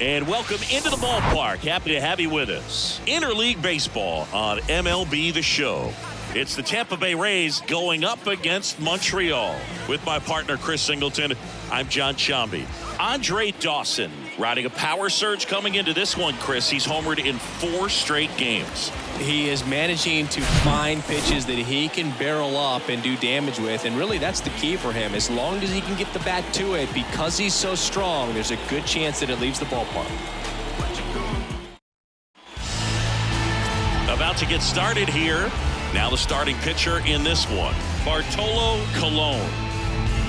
And welcome into the ballpark. Happy to have you with us. Interleague baseball on MLB The Show. It's the Tampa Bay Rays going up against Montreal. With my partner, Chris Singleton, I'm John Shambi. Andre Dawson riding a power surge coming into this one, Chris. He's homered in 4 straight games. He is managing to find pitches that he can barrel up and do damage with, and really that's the key for him. As long as he can get the bat to it, because he's so strong, there's a good chance that it leaves the ballpark. About to get started here. Now the starting pitcher in this one, Bartolo Colon.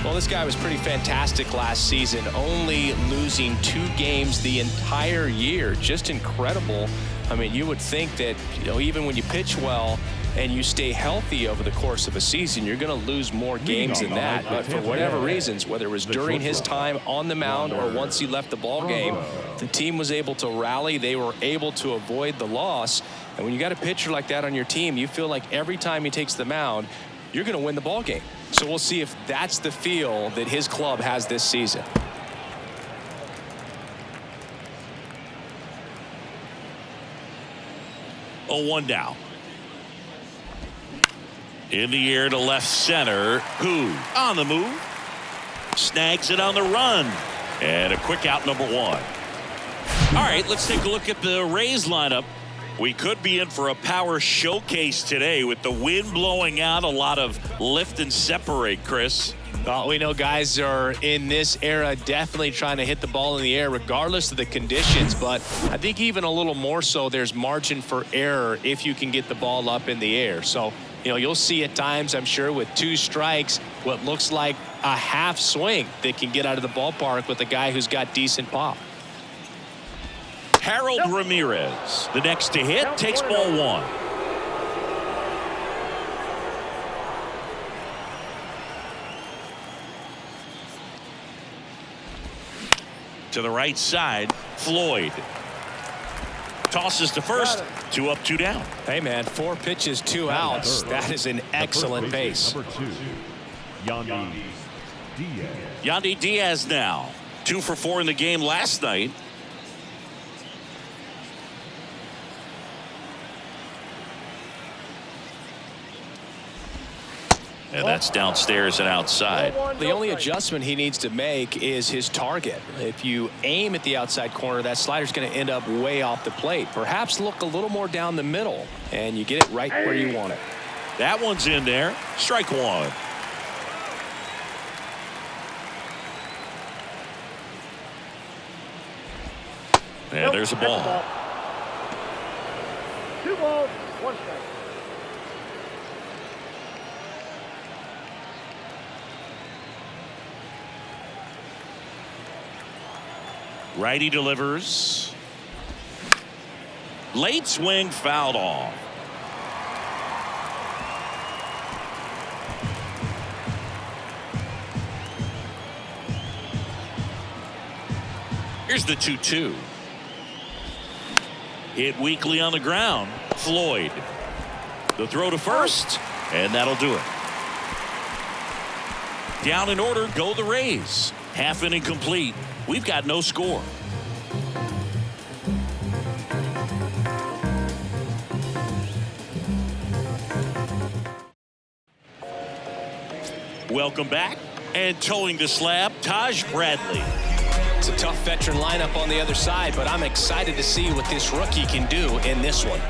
Well, this guy was pretty fantastic last season, only losing 2 games the entire year. Just incredible. I mean, you would think that, even when you pitch well and you stay healthy over the course of a season, you're going to lose more games than that. But for whatever reasons, whether it was during his time on the mound or once he left the ball game, the team was able to rally. They were able to avoid the loss. And when you got a pitcher like that on your team, you feel like every time he takes the mound, you're going to win the ball game. So we'll see if that's the feel that his club has this season. Oh, 1 down. In the air to left center. Who on the move? Snags it on the run. And a quick out, number 1. All right, let's take a look at the Rays lineup. We could be in for a power showcase today with the wind blowing out, a lot of lift and separate, Chris. Well, we know guys are in this era definitely trying to hit the ball in the air regardless of the conditions, but I think even a little more so there's margin for error if you can get the ball up in the air. So, you'll see at times, I'm sure, with 2 strikes, what looks like a half swing that can get out of the ballpark with a guy who's got decent pop. Harold Ramirez, the next to hit, takes ball 1. To the right side, Floyd tosses to first. 2 up, 2 down. Hey man, 4 pitches, 2 outs. That is an excellent pace. Number 2, Yandy Diaz. Yandy Diaz now 2 for 4 in the game last night. And that's downstairs and outside. The only adjustment he needs to make is his target. If you aim at the outside corner, that slider's going to end up way off the plate. Perhaps look a little more down the middle, and you get it right where you want it. That one's in there. Strike 1. And there's a ball. 2 balls, 1 strike. Righty delivers. Late swing, fouled off. Here's the 2-2. Hit weakly on the ground. Floyd. The throw to first, and that'll do it. Down in order go the Rays. Half inning complete. We've got no score. Welcome back. And towing the slab, Taj Bradley. It's a tough veteran lineup on the other side, but I'm excited to see what this rookie can do in this one.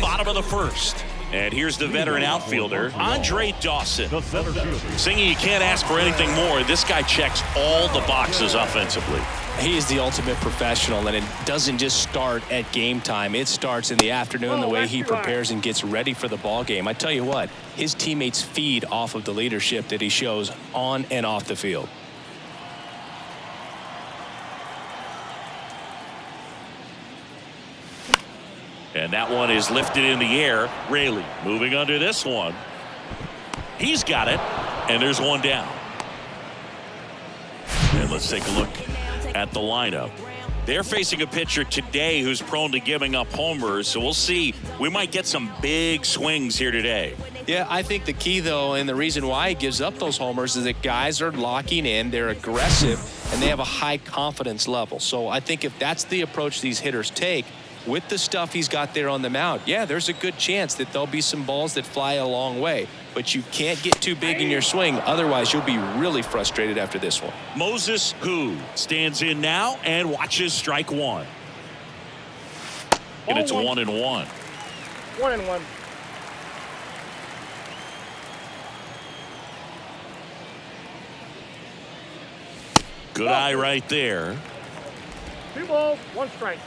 Bottom of the first. And here's the veteran outfielder, Andre Dawson. Singing, you can't ask for anything more. This guy checks all the boxes offensively. He is the ultimate professional, and it doesn't just start at game time. It starts in the afternoon, the way he prepares and gets ready for the ball game. I tell you what, his teammates feed off of the leadership that he shows on and off the field. And that one is lifted in the air. Raley moving under this one. He's got it, and there's 1 down. And let's take a look at the lineup. They're facing a pitcher today who's prone to giving up homers, so we'll see. We might get some big swings here today. Yeah, I think the key, though, and the reason why he gives up those homers is that guys are locking in, they're aggressive, and they have a high confidence level. So I think if that's the approach these hitters take, with the stuff he's got there on the mound, yeah, there's a good chance that there'll be some balls that fly a long way. But you can't get too big in your swing. Otherwise, you'll be really frustrated after this one. Moses Who stands in now and watches strike one. And it's 1-1. 1-1. Good eye right there. 2 balls, 1 strike.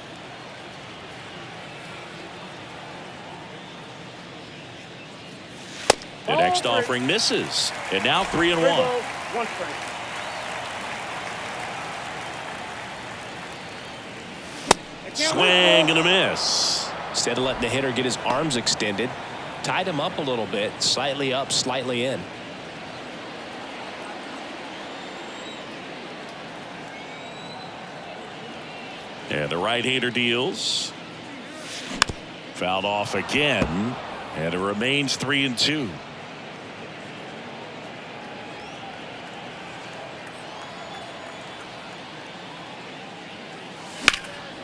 The next offering misses. And now 3-1. 3 balls, 1 strike. Swing and a miss. Instead of letting the hitter get his arms extended, tied him up a little bit, slightly up, slightly in. And the right-hander deals. Fouled off again. And it remains 3-2.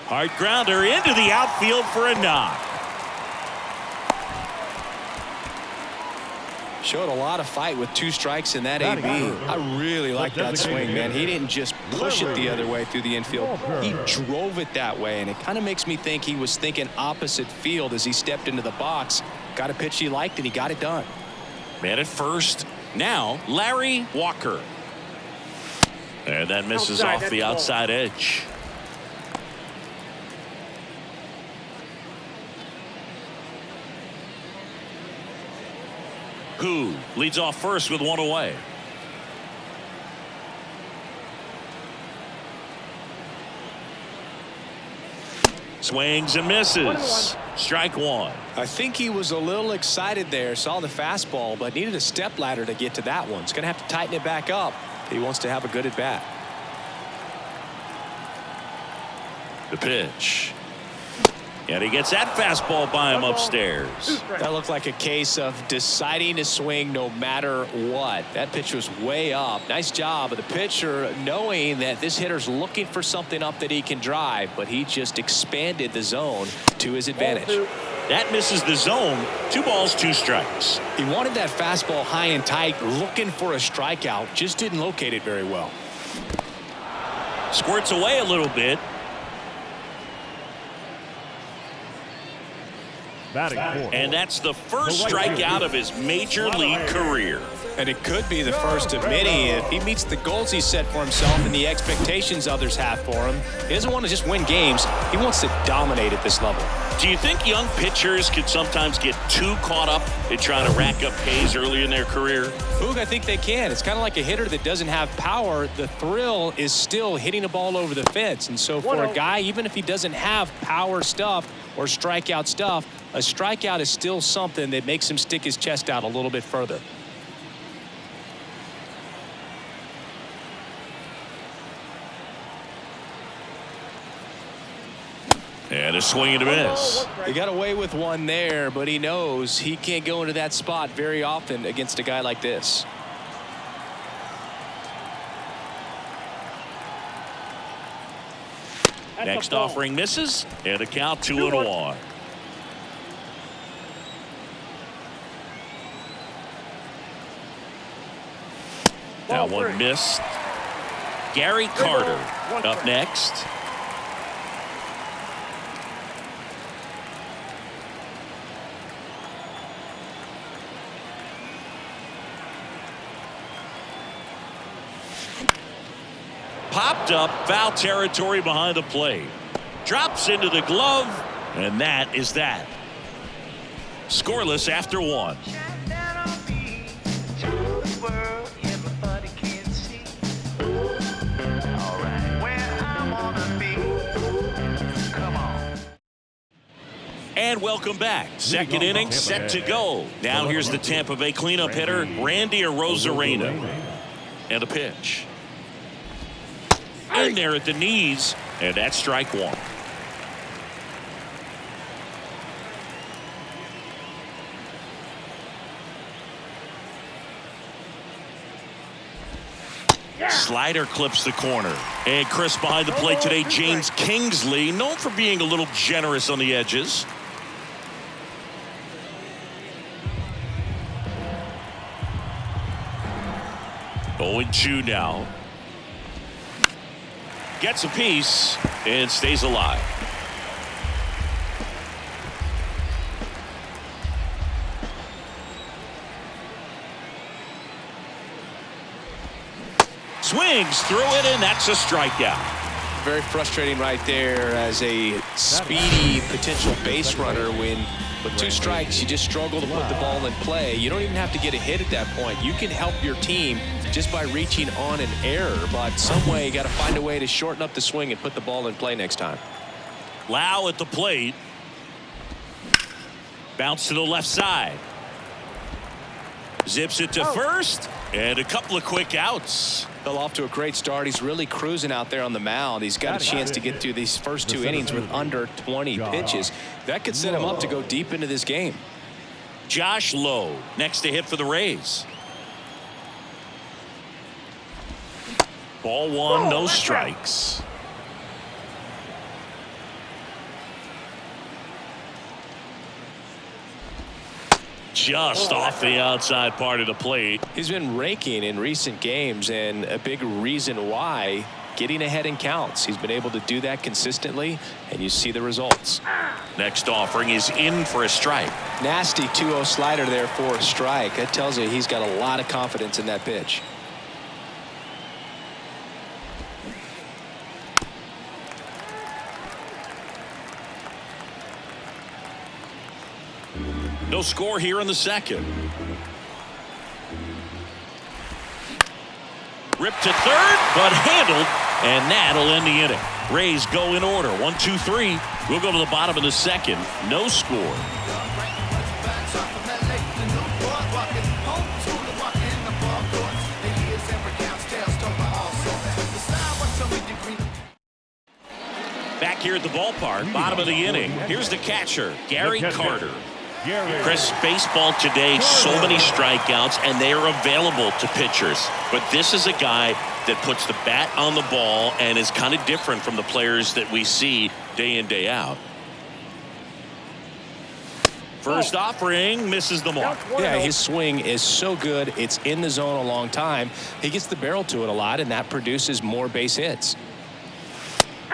Hard grounder into the outfield for a knock. Showed a lot of fight with 2 strikes in that AB. I really like that swing, man. He didn't just push it the other way through the infield. He drove it that way, and it kind of makes me think he was thinking opposite field as he stepped into the box. Got a pitch he liked, and he got it done. Man at first. Now, Larry Walker. And that misses off the outside edge. Who leads off first with 1 away. Swings and misses. Strike 1. I think he was a little excited there, saw the fastball, but needed a step ladder to get to that one. He's going to have to tighten it back up if he wants to have a good at bat. The pitch. And he gets that fastball by him upstairs. That looked like a case of deciding to swing no matter what. That pitch was way up. Nice job of the pitcher knowing that this hitter's looking for something up that he can drive, but he just expanded the zone to his advantage. That misses the zone. 2 balls, 2 strikes. He wanted that fastball high and tight, looking for a strikeout, just didn't locate it very well. Squirts away a little bit. And that's the first strikeout of his major league career. And it could be the first of many if he meets the goals he set for himself and the expectations others have for him. He doesn't want to just win games. He wants to dominate at this level. Do you think young pitchers could sometimes get too caught up in trying to rack up Ks early in their career? Boog, I think they can. It's kind of like a hitter that doesn't have power. The thrill is still hitting a ball over the fence. And so for a guy, even if he doesn't have power stuff or strikeout stuff, a strikeout is still something that makes him stick his chest out a little bit further. And a swing and a miss. He got away with one there, but he knows he can't go into that spot very often against a guy like this. Next offering misses, and a count 2-1. That one missed. Gary Carter up next. Popped up, foul territory behind the plate. Drops into the glove, and that is that. Scoreless after 1. And welcome back. Second inning set to go. Now here's the Tampa Bay cleanup hitter, Randy Arozarena. And a pitch. In there at the knees, and that's strike 1. Slider clips the corner. And Chris behind the plate today, James Kingsley, known for being a little generous on the edges. Oh, 0-2 now. Gets a piece and stays alive. Swings through it, and that's a strikeout. Very frustrating right there as a speedy potential base runner. When with 2 strikes, you just struggle to put the ball in play. You don't even have to get a hit at that point. You can help your team just by reaching on an error, but some way you got to find a way to shorten up the swing and put the ball in play next time. Lau at the plate. Bounce to the left side. Zips it to first, and a couple of quick outs. Fell off to a great start. He's really cruising out there on the mound. He's got a chance to get through these first 2 innings with under 20 pitches. That could set him up to go deep into this game. Josh Lowe next to hit for the Rays. Ball 1, no strikes. Just off the outside part of the plate. He's been raking in recent games, and a big reason why, getting ahead in counts. He's been able to do that consistently, and you see the results. Next offering is in for a strike. Nasty 2-0 slider there for a strike. That tells you he's got a lot of confidence in that pitch. No score here in the second. Ripped to third, but handled, and that'll end the inning. Rays go in order. 1, 2, 3. We'll go to the bottom of the second. No score. Back here at the ballpark, bottom of the inning. Here's the catcher, Gary Carter. Chris, baseball today, so many strikeouts, and they are available to pitchers. But this is a guy that puts the bat on the ball and is kind of different from the players that we see day in, day out. First offering misses the mark. Yeah, his swing is so good. It's in the zone a long time. He gets the barrel to it a lot, and that produces more base hits.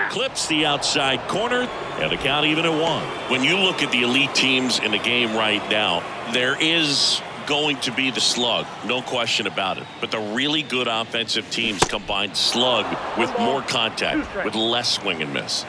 Clips the outside corner, and the count even at 1. When you look at the elite teams in the game right now, there is going to be the slug, no question about it. But the really good offensive teams combine slug with more contact, with less swing and miss.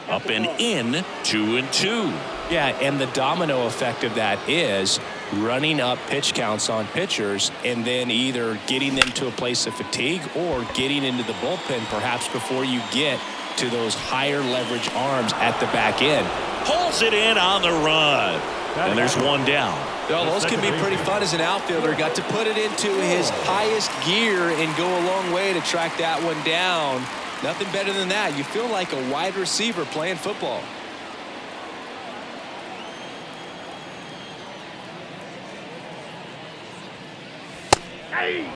Up and in, 2-2. Yeah, and the domino effect of that is running up pitch counts on pitchers and then either getting them to a place of fatigue or getting into the bullpen perhaps before you get to those higher leverage arms at the back end. Pulls it in on the run. And there's 1 down. Well, those can be pretty fun as an outfielder. Got to put it into his highest gear and go a long way to track that one down. Nothing better than that. You feel like a wide receiver playing football.